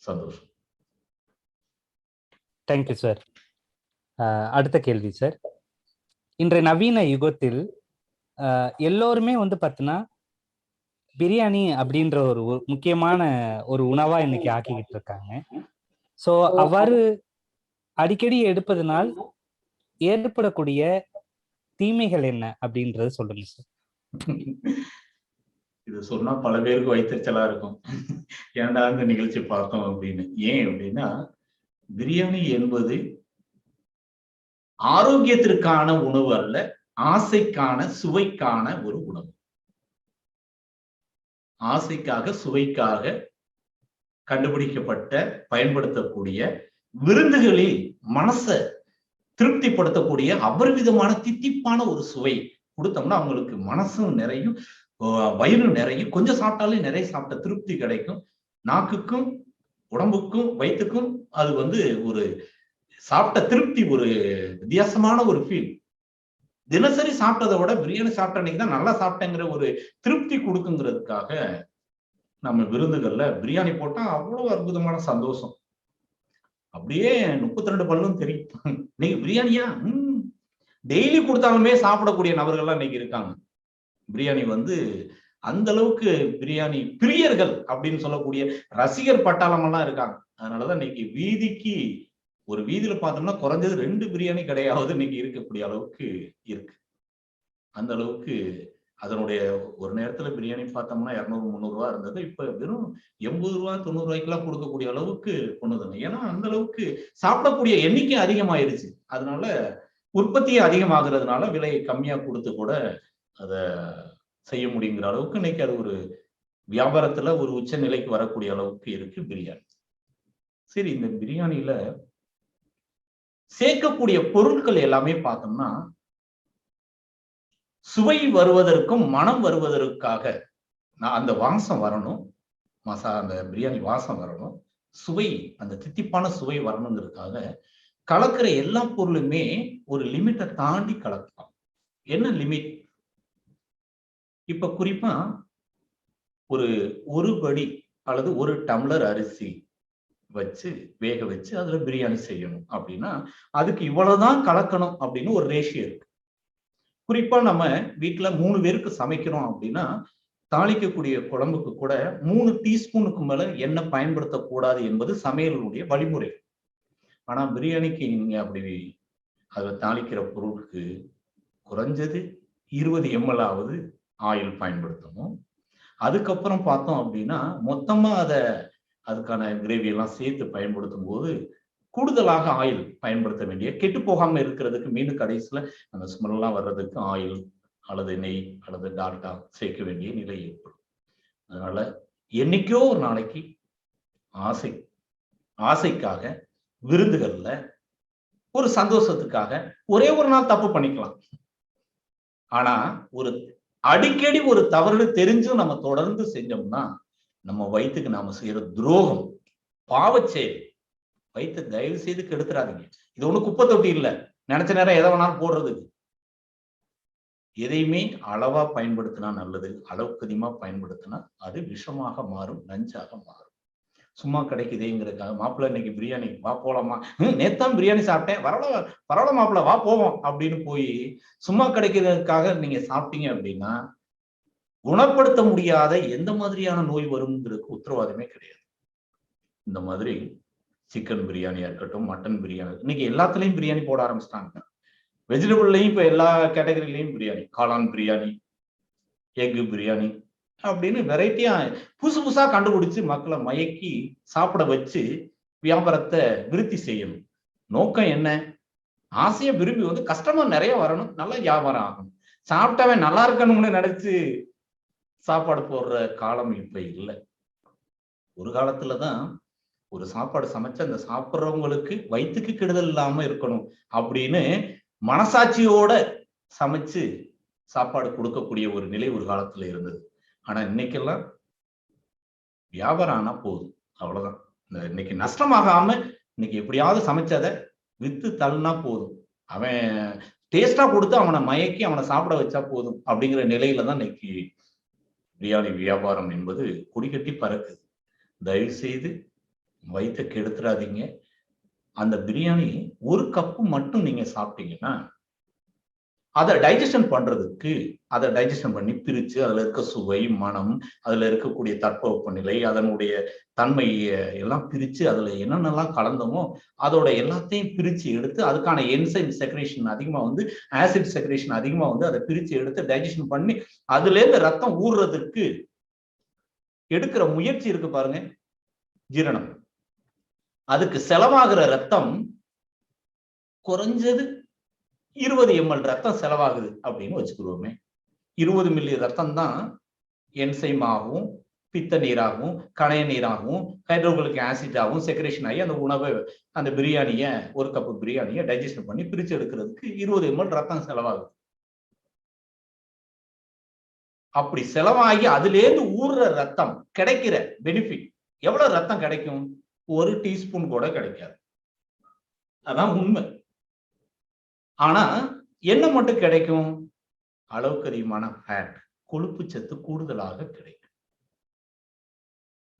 சந்தோஷம். Thank you sir. அடுத்த கேள்வி சார். இன்றைய நவீன யுகத்தில் எல்லோருமே வந்து பார்த்தீங்கன்னா பிரியாணி அப்படின்ற ஒரு முக்கியமான ஒரு உணவா இன்னைக்கு ஆக்கிக்கிட்டு இருக்காங்க. ஸோ அவ்வாறு அடிக்கடி எடுப்பதனால் ஏற்படக்கூடிய தீமைகள் என்ன அப்படின்றது சொல்லுங்க சார். இது சொன்னா பல பேருக்கு வைத்தறிச்சலா இருக்கும், ஏன்டா இந்த நிகழ்ச்சி பார்த்தோம் அப்படின்னு. ஏன் அப்படின்னா, பிரியாணி என்பது ஆரோக்கியத்திற்கான உணவு அல்ல, ஆசைக்கான சுவைக்கான ஒரு உணவு. ஆசைக்காக சுவைக்காக கண்டுபிடிக்கப்பட்ட பயன்படுத்தக்கூடிய விருந்துகளில் மனசை திருப்திப்படுத்தக்கூடிய அபரிவிதமான தித்திப்பான ஒரு சுவை கொடுத்தோம்னா அவங்களுக்கு மனசும் நிறையும், வயிறு நிறையும். கொஞ்சம் சாப்பிட்டாலே நிறைய சாப்பிட்ட திருப்தி கிடைக்கும். நாக்குக்கும் உடம்புக்கும் வயிற்றுக்கும் அது வந்து ஒரு சாப்பிட்ட திருப்தி, ஒரு வித்தியாசமான ஒரு ஃபீல். தினசரி சாப்பிட்டதை விட பிரியாணி சாப்பிட்ட அன்னைக்கு தான் நல்லா சாப்பிட்டேங்கிற ஒரு திருப்தி கொடுக்குங்கிறதுக்காக நம்ம விருந்துகள்ல பிரியாணி போட்டா அவ்வளவு அற்புதமான சந்தோஷம். அப்படியே 32 பல்லும் தெரியும். இன்னைக்கு பிரியாணியா டெய்லி கொடுத்தாலுமே சாப்பிடக்கூடிய நபர்கள்லாம் இன்னைக்கு இருக்காங்க. பிரியாணி வந்து அந்த அளவுக்கு பிரியாணி பிரியர்கள் அப்படின்னு சொல்லக்கூடிய ரசிகர் பட்டாளம் எல்லாம் இருக்காங்க. அதனாலதான் இன்னைக்கு வீதிக்கு ஒரு வீதியில பார்த்தோம்னா குறைஞ்சது 2 பிரியாணி கடையாவது இன்னைக்கு இருக்கக்கூடிய அளவுக்கு இருக்கு. அந்த அளவுக்கு அதனுடைய ஒரு நேரத்துல பிரியாணி பார்த்தோம்னா 200-300 ரூபா இருந்தது. இப்ப வெறும் 80 ரூபா 90 ரூபாய்க்கெல்லாம் கொடுக்கக்கூடிய அளவுக்கு கொண்டுதுங்க. ஏன்னா அந்த அளவுக்கு சாப்பிடக்கூடிய எண்ணிக்கை அதிகமாயிருச்சு. அதனால உற்பத்தியே அதிகமாகிறதுனால விலையை கம்மியா கொடுத்து கூட அதை செய்ய முடியுங்கிற அளவுக்கு இன்னைக்கு அது ஒரு வியாபாரத்துல ஒரு உச்ச நிலைக்கு வரக்கூடிய அளவுக்கு இருக்கு பிரியாணி. சரி, இந்த பிரியாணியில சேர்க்கக்கூடிய பொருட்கள் எல்லாமே பார்த்தோம்னா சுவை வருவதற்கும் மனம் வருவதற்காக அந்த வாசம் வரணும், அந்த பிரியாணி வாசம் வரணும், சுவை அந்த தித்திப்பான சுவை வரணுங்கிறதுக்காக கலக்கிற எல்லா பொருளுமே ஒரு லிமிட்டை தாண்டி கலக்கலாம். என்ன லிமிட்? இப்ப குறிப்பா ஒரு படி அல்லது 1 டம்ளர் அரிசி வச்சு வேக வச்சு அதுல பிரியாணி செய்யணும் அப்படின்னா அதுக்கு இவ்வளவுதான் கலக்கணும் அப்படின்னு ஒரு ரேஷியோ இருக்கு. குறிப்பா நம்ம வீட்டுல 3 பேருக்கு சமைக்கிறோம் அப்படின்னா தாளிக்கக்கூடிய குழம்புக்கு கூட 3 டீஸ்பூனுக்கு மேல எண்ணெய் பயன்படுத்தக்கூடாது என்பது சமையலுடைய வழிமுறை. ஆனா பிரியாணிக்கு நீங்க அப்படி அதை தாளிக்கிற பொருளுக்கு குறைஞ்சது 20 ml ஆவது ஆயில் பயன்படுத்தணும். அதுக்கப்புறம் பார்த்தோம் அப்படின்னா மொத்தமா அதுக்கான கிரேவி எல்லாம் சேர்த்து பயன்படுத்தும் போது கூடுதலாக ஆயில் பயன்படுத்த வேண்டிய, கெட்டு போகாம இருக்கிறதுக்கு மீண்டும் கடைசியில அந்த ஸ்மெல்லாம் வர்றதுக்கு ஆயில் அல்லது நெய் அல்லது டால்டா சேர்க்க வேண்டிய நிலை ஏற்படும். அதனால என்னைக்கோ ஒரு நாளைக்கு ஆசைக்காக விருந்துகள்ல ஒரு சந்தோஷத்துக்காக ஒரே ஒரு நாள் தப்பு பண்ணிக்கலாம். ஆனா ஒரு அடிக்கடி ஒரு தவறு தெரிஞ்சும் நம்ம தொடர்ந்து செஞ்சோம்னா நம்ம வயிற்றுக்கு நாம செய்யற துரோகம், பாவச்செயல். வயிற்று தயவு செய்து கெடுத்துறாதீங்க. இது ஒண்ணு குப்பை தொட்டி இல்லை, நினைச்ச நேரம் எதை வேணாலும் போடுறதுக்கு. எதையுமே அளவா பயன்படுத்தினா நல்லது, அளவுக்கு அதிகமா பயன்படுத்தினா அது விஷமாக மாறும், நஞ்சாக மாறும். சும்மா கிடைக்குதுங்கிறதுக்காக மாப்பிள்ள இன்னைக்கு பிரியாணி வா போலாமா, நேத்தான் பிரியாணி சாப்பிட்டேன், பரவாயில்ல மாப்பிள்ள வா போவோம் அப்படின்னு போய் சும்மா கிடைக்கிறதுக்காக நீங்க சாப்பிட்டீங்க அப்படின்னா குணப்படுத்த முடியாத எந்த மாதிரியான நோய் வரும்ங்கிறதுக்கு உத்தரவாதமே கிடையாது. இந்த மாதிரி சிக்கன் பிரியாணியா இருக்கட்டும், மட்டன் பிரியாணி, இன்னைக்கு எல்லாத்துலயும் பிரியாணி போட ஆரம்பிச்சிட்டாங்க. வெஜிடபிள்லையும் இப்ப எல்லா கேட்டகரியிலையும் பிரியாணி, காளான் பிரியாணி, எக்கு பிரியாணி அப்படின்னு வெரைட்டியா புதுசா கண்டுபிடிச்சு மக்களை மயக்கி சாப்பிட வச்சு வியாபாரத்தை விருத்தி செய்யணும். நோக்கம் என்ன? ஆசையா விரும்பி வந்து கஸ்டமர் நிறைய வரணும், நல்லா வியாபாரம் ஆகணும். சாப்பிட்டவன் நல்லா இருக்கணும்னு நினைச்சு சாப்பாடு போடுற காலம் இப்ப இல்லை. ஒரு காலத்துலதான் ஒரு சாப்பாடு சமைச்சு அந்த சாப்பிட்றவங்களுக்கு வயிற்றுக்கு கெடுதல் இல்லாம இருக்கணும் அப்படின்னு மனசாட்சியோட சமைச்சு சாப்பாடு கொடுக்கக்கூடிய ஒரு நிலை ஒரு காலத்துல இருந்தது. ஆனா இன்னைக்கெல்லாம் வியாபாரம் ஆனா போதும், அவ்வளவுதான். இன்னைக்கு நஷ்டமாகாம இன்னைக்கு எப்படியாவது சமைச்சதை வித்து தள்ளினா போதும், அவன் டேஸ்டா கொடுத்து அவனை மயக்கி அவனை சாப்பிட வச்சா போதும் அப்படிங்கிற நிலையில தான் இன்னைக்கு பிரியாணி வியாபாரம் என்பது கொடிகட்டி பறக்குது. தயவு செய்து வயிற்றை கெடுத்துறாதீங்க. அந்த பிரியாணி ஒரு கப்பு மட்டும் நீங்க சாப்பிட்டீங்கன்னா அதை டைஜஷன் பண்றதுக்கு, அதை டைஜஷன் பண்ணி பிரிச்சு அதுல இருக்க சுவை, மனம், அதுல இருக்கக்கூடிய தட்பவெப்பநிலை, அதனுடைய தன்மை எல்லாம் பிரிச்சு அதுல என்னென்னலாம் கலந்தோமோ அதோட எல்லாத்தையும் பிரிச்சு எடுத்து அதுக்கான என்சைம் செக்ரேஷன் அதிகமா வந்து ஆசிட் செக்ரேஷன் அதிகமா வந்து அதை பிரிச்சு எடுத்து டைஜஷன் பண்ணி அதுல இருந்து ரத்தம் ஊறுறதுக்கு எடுக்கிற முயற்சி இருக்கு பாருங்க, ஜீரணம். அதுக்கு செலவாகிற ரத்தம் குறைஞ்சது 20 ml ரத்தம் செலவாகுது அப்படின்னு வச்சுக்கிடுவோமே. 20 மில்லி ரத்தம் தான் என்சைம் ஆகும், பித்த நீராகவும், கணைய நீராகவும், ஹைட்ரோகுளிக் ஆசிட் ஆகும் செக்ரேஷன் ஆகி அந்த உணவை, அந்த பிரியாணியை, ஒரு கப்பு பிரியாணியை டைஜஷன் பண்ணி பிரிச்சு எடுக்கிறதுக்கு 20 ml ரத்தம் செலவாகுது. அப்படி செலவாகி அதுலேருந்து ஊறுற ரத்தம் கிடைக்கிற பெனிஃபிட் எவ்வளவு ரத்தம் கிடைக்கும்? 1 டீஸ்பூன் கூட கிடைக்காது. அதான் உண்மை. ஆனா என்ன மட்டும் கிடைக்கும்? அளவுக்கு அதிகமான ஃபேட், கொழுப்பு சத்து கூடுதலாக கிடைக்கும்.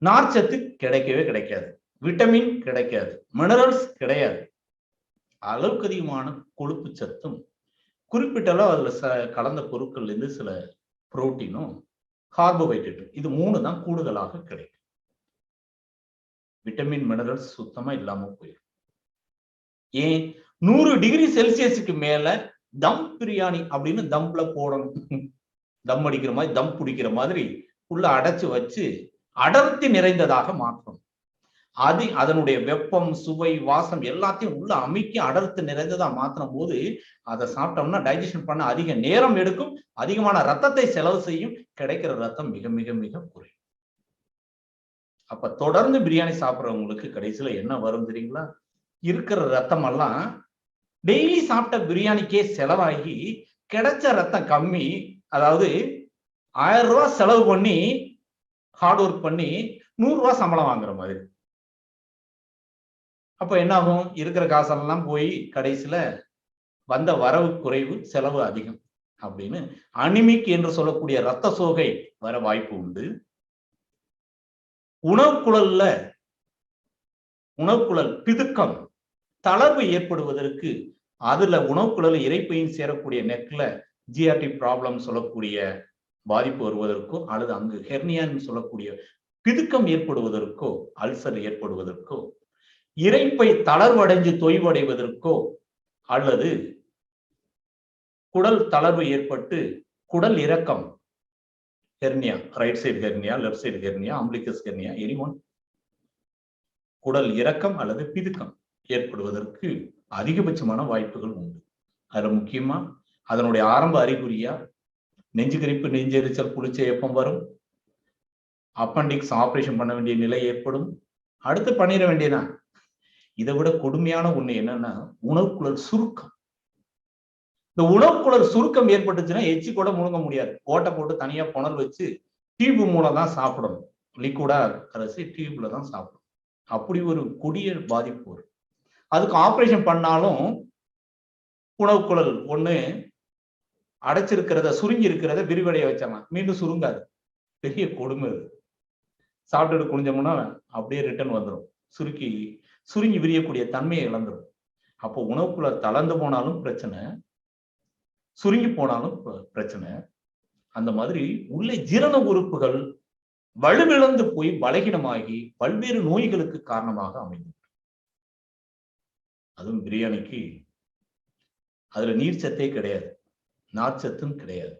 நார்ச்சத்து கிடைக்கவே கிடைக்காது, விட்டமின் கிடைக்காது, மினரல்ஸ் கிடையாது. அளவுக்கு அதிகமான கொழுப்பு சத்தும் குறிப்பிட்ட அளவு அதுல கலந்த பொருட்கள்ல இருந்து சில புரோட்டீனும் கார்போஹைட்ரேட்டும், இது 3 தான் கூடுதலாக கிடைக்கும். விட்டமின் மினரல்ஸ் சுத்தமா இல்லாம போயிடும். ஏன்? 100 டிகிரி செல்சியஸுக்கு மேல தம் பிரியாணி அப்படின்னு தம்ல போடணும். தம் அடிக்கிற மாதிரி, தம் பிடிக்கிற மாதிரி உள்ள அடைச்சு வச்சு அடர்த்தி நிறைந்ததாக மாற்றணும். அதனுடைய வெப்பம், சுவை, வாசம் எல்லாத்தையும் உள்ள அமைக்கி அடர்த்தி நிறைந்ததா மாத்தின போது அதை சாப்பிட்டோம்னா டைஜஷன் பண்ண அதிக நேரம் எடுக்கும், அதிகமான ரத்தத்தை செலவு செய்யும், கிடைக்கிற ரத்தம் மிக மிக மிக குறையும். அப்ப தொடர்ந்து பிரியாணி சாப்பிட்றவங்களுக்கு கடைசியில என்ன வரும் தெரியுங்களா? இருக்கிற ரத்தம் எல்லாம் டெய்லி சாப்பிட்ட பிரியாணிக்கே செலவாகி கிடைச்ச ரத்தம் கம்மி. அதாவது 1000 ரூபாய் செலவு பண்ணி ஹார்ட் ஒர்க் பண்ணி 100 ரூபாய் சம்பளம் வாங்குற மாதிரி. அப்ப என்ன ஆகும்? இருக்கிற காசெல்லாம் போய் கடைசியில வந்த வரவு குறைவு, செலவு அதிகம் அப்படின்னு அனிமிக் என்று சொல்லக்கூடிய ரத்த சோகை வர வாய்ப்பு உண்டு. உணவுக்குழல் பிதுக்கம், தளர்வு ஏற்படுவதற்கு அதுல உணவுக்குழல் இறைப்பையும் சேரக்கூடிய நெக்ல ஜிஆர்டி ப்ராப்ளம் சொல்லக்கூடிய பாதிப்பு வருவதற்கோ, அல்லது அங்கு ஹெர்னியான்னு சொல்லக்கூடிய பிதுக்கம் ஏற்படுவதற்கோ, அல்சர் ஏற்படுவதற்கோ, இறைப்பை தளர்வடைஞ்சு தொய்வடைவதற்கோ, அல்லது குடல் தளர்வு ஏற்பட்டு குடல் இறக்கம், hernia, right side hernia, left side hernia, umbilicus hernia, anyone, குடல் இறக்கம் அல்லது பிதுக்கம் ஏற்படுவதற்கு அதிகபட்சமான வாய்ப்புகள் உண்டு. அதுல முக்கியமா அதனுடைய ஆரம்ப அறிகுறியா நெஞ்சு கரிப்பு, நெஞ்செரிச்சல், புளிச்ச ஏப்பம் வரும், அப்பண்டிக்ஸ் ஆபரேஷன் பண்ண வேண்டிய நிலை ஏற்படும். அடுத்து பண்ணிட வேண்டியதான். இதை விட கொடுமையான ஒண்ணு என்னன்னா உணவுக்குழல் சுருக்கம். இந்த உணவுக்குழல் சுருக்கம் ஏற்பட்டுச்சுன்னா எச்சி கூட முழுங்க முடியாது. ஓட்டை போட்டு தனியா புணல் வச்சு டியூப் மூலம் தான் சாப்பிடணும். லிக்விடா கரைச்சி டியூப்ல தான் சாப்பிடணும். அப்படி ஒரு கொடிய பாதிப்பு வரும். அதுக்கு ஆபரேஷன் பண்ணாலும் உணவுக்குழல் ஒண்ணு அடைச்சிருக்கிறத, சுருங்கி இருக்கிறத விரிவடைய வச்சிடலாம், மீண்டும் சுருங்காது. பெரிய கொடுமை. சாப்பிட்டுட்டு குனிஞ்சோம்னா அப்படியே ரிட்டர்ன் வந்துடும், சுருங்கி விரியக்கூடிய தன்மையை இழந்துடும். அப்போ உணவுக்குழல் தளர்ந்து போனாலும் பிரச்சனை, சுருங்கி போனாலும் பிரச்சனை. அந்த மாதிரி உள்ளே ஜீரண உறுப்புகள் வலுவிழந்து போய் பலகீனமாகி பல்வேறு நோய்களுக்கு காரணமாக அமைந்தது. அதுவும் பிரியாணிக்கு அதுல நீர் சத்தே கிடையாது, நார்ச்சத்தும் கிடையாது,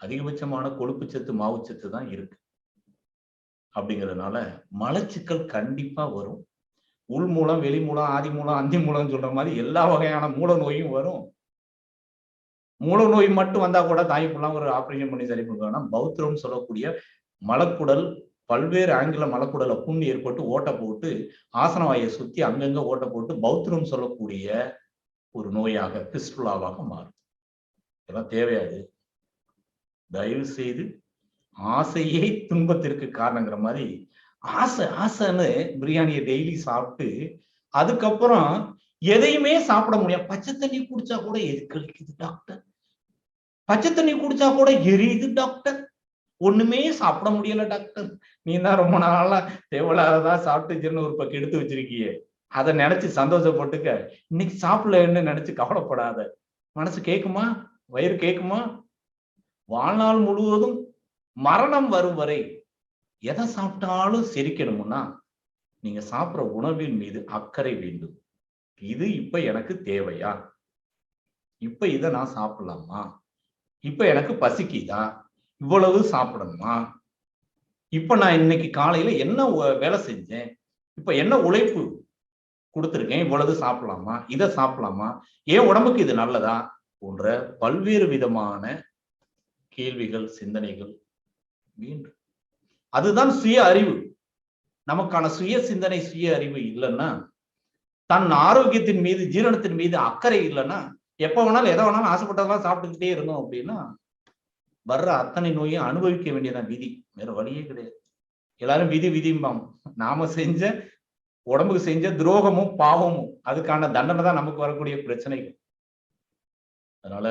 அதிகபட்சமான கொழுப்பு சத்து, மாவுச்சத்து தான் இருக்கு. அப்படிங்கிறதுனால மலச்சிக்கல் கண்டிப்பா வரும். உள் மூலம், வெளி மூலம், ஆதி மூலம், அந்தி மூலம் சொல்ற மாதிரி எல்லா வகையான மூல நோயும் வரும். மூல நோய் மட்டும் வந்தா கூட தாய்ப்புலாம் ஒரு ஆபரேஷன் பண்ணி சரி பண்ணுவாங்கன்னா, பௌத்திரம் சொல்லக்கூடிய மலக்குடல், பல்வேறு ஆங்கில மலக்குடலை புண் ஏற்பட்டு ஓட்டை போட்டு ஆசன வாயை சுத்தி அங்கங்க ஓட்டை போட்டு பௌத்திரம் சொல்லக்கூடிய ஒரு நோயாக, பிஸ்டுலாவாக மாறும். இதெல்லாம் தேவையாது. தயவு செய்து ஆசையே துன்பத்திற்கு காரணங்கிற மாதிரி ஆசைன்னு பிரியாணியை டெய்லி சாப்பிட்டு அதுக்கப்புறம் எதையுமே சாப்பிட முடியாது. பச்சை தண்ணி குடிச்சா கூட எது கழிக்குது டாக்டர், பச்சை தண்ணி குடிச்சா கூட எரியுது டாக்டர், ஒண்ணுமே சாப்பிட முடியல டாக்டர். நீ தான் ரொம்ப நாளா தேவையில்லாததா சாப்பிட்டு ஜீரண உறுப்பை கெடுத்து வச்சிருக்கியே. அதை நினைச்சு சந்தோஷப்பட்டுக்க. இன்னைக்கு சாப்பிடலன்னு நினைச்சு கவலைப்படாத. மனசு கேக்குமா? வயிறு கேக்குமா? வாழ்நாள் முழுவதும் மரணம் வரும் வரை எதை சாப்பிட்டாலும் செரிக்கணும்னா நீங்க சாப்பிடுற உணவின் மீது அக்கறை வேண்டும். இது இப்ப எனக்கு தேவையா? இப்ப இதை நான் சாப்பிடலாமா? இப்ப எனக்கு பசிக்குதா? இவ்வளவு சாப்பிடணுமா? இப்ப நான் இன்னைக்கு காலையில என்ன வேலை செஞ்சேன்? இப்ப என்ன உழைப்பு கொடுத்திருக்கேன்? இவ்வளவு சாப்பிடலாமா? இதை சாப்பிடலாமா? ஏன் உடம்புக்கு இது நல்லதா? போன்ற பல்வேறு விதமான கேள்விகள், சிந்தனைகள் வேண்டும். அதுதான் சுய அறிவு. நமக்கான சுய சிந்தனை, சுய அறிவு இல்லைன்னா, தன் ஆரோக்கியத்தின் மீது, ஜீரணத்தின் மீது அக்கறை இல்லைன்னா, எப்ப வேணாலும் எதை வேணாலும் ஆசைப்பட்டதெல்லாம் சாப்பிட்டுக்கிட்டே இருந்தோம் அப்படின்னா வர்ற அத்தனை நோயும் அனுபவிக்க வேண்டியதான் விதி. வேற வழியே கிடையாது. எல்லாரும் விதி விதிம்பாம். நாம செஞ்ச உடம்புக்கு செஞ்ச துரோகமும் பாவமும் அதுக்கான தண்டனை தான் நமக்கு வரக்கூடிய பிரச்சனைகள். அதனால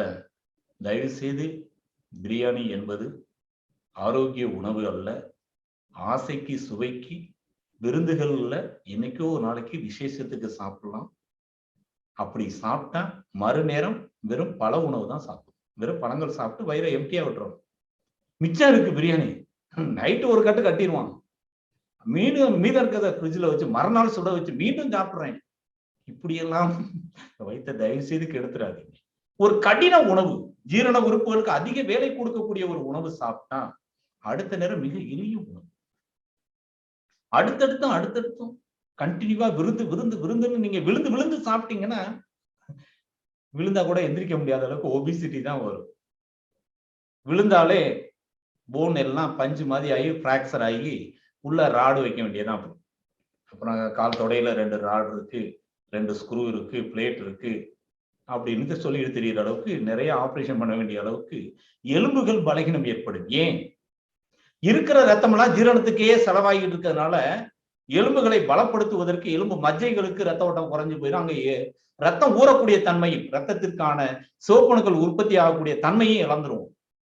தயவு செய்து பிரியாணி என்பது ஆரோக்கிய உணவு அல்ல. ஆசைக்கு, சுவைக்கு, விருந்துகள்ல என்னைக்கோ ஒரு நாளைக்கு விசேஷத்துக்கு சாப்பிடலாம். அப்படி சாப்பிட்டா மறுநேரம் வெறும் பல உணவு தான் சாப்பிடும். வெறும் பழங்கள் சாப்பிட்டு வயிறை எம்டியா விட்டுரும். மிச்சம் இருக்கு பிரியாணி. நைட்டு ஒரு கட்டு கட்டிடுவான். மீதம் இருக்கிறத ஃப்ரிட்ஜில் வச்சு மறுநாள் சுட வச்சு மீண்டும் சாப்பிடுறேன். இப்படியெல்லாம் வைத்த தயவு செய்து கெடுத்துறாதீங்க. ஒரு கடின உணவு, ஜீரண உறுப்புகளுக்கு அதிக வேலை கொடுக்கக்கூடிய ஒரு உணவு சாப்பிட்டா அடுத்த நேரம் மிக எளிய உணவு. அடுத்தடுத்தும் கண்டினியூவா விருந்துன்னு நீங்க விழுந்து சாப்பிட்டீங்கன்னா விழுந்தா கூட எந்திரிக்க முடியாத அளவுக்கு ஒபிசிட்டி தான் வரும். விழுந்தாலே போன் எல்லாம் பஞ்சு மாதிரி ஆகி பிராக்சர் ஆகி உள்ள ராடு வைக்க வேண்டியதான். அப்புறம் கால் தொடையில 2 ராடு இருக்கு, 2 ஸ்க்ரூ இருக்கு, பிளேட் இருக்கு அப்படின்னு சொல்லி தெரிகிற அளவுக்கு நிறைய ஆபரேஷன் பண்ண வேண்டிய அளவுக்கு எலும்புகள் பலகீனம் ஏற்படும். ஏன்? இருக்கிற ரத்தம் எல்லாம் ஜீரணத்துக்கே செலவாகிட்டு இருக்கிறதுனால எலும்புகளை பலப்படுத்துவதற்கு எலும்பு மஜ்ஜைகளுக்கு ரத்த ஓட்டம் குறைஞ்சு போயிடும். அங்க ரத்தம் ஊறக்கூடிய தன்மையும், ரத்தத்திற்கான சிவப்பணுக்கள் உற்பத்தி ஆகக்கூடிய தன்மையும் இழந்துரும்.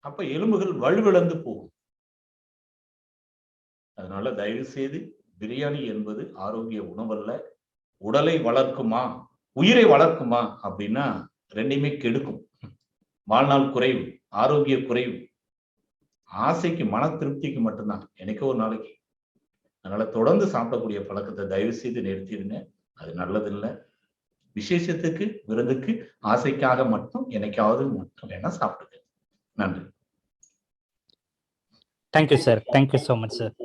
அப்ப எலும்புகள் வலுவிழந்து போகும். அதனால தயவு செய்து பிரியாணி என்பது ஆரோக்கிய உணவல்ல. உடலை வளர்க்குமா, உயிரை வளர்க்குமா அப்படின்னா ரெண்டையுமே கெடுக்கும். வாழ்நாள் குறைவு, ஆரோக்கிய குறைவு. ஆசைக்கு, மன திருப்திக்கு மட்டும்தான், எனக்கோ ஒரு நாளைக்கு. அதனால தொடர்ந்து சாப்பிடக்கூடிய பழக்கத்தை தயவு செய்து நிறுத்திடுங்க. அது நல்லதில்லை. விசேஷத்துக்கு, விருந்துக்கு, ஆசைக்காக மட்டும் என்னைக்காவது மட்டும் வேணா சாப்பிடுங்க. நன்றி. Thank you sir. Thank you so much sir.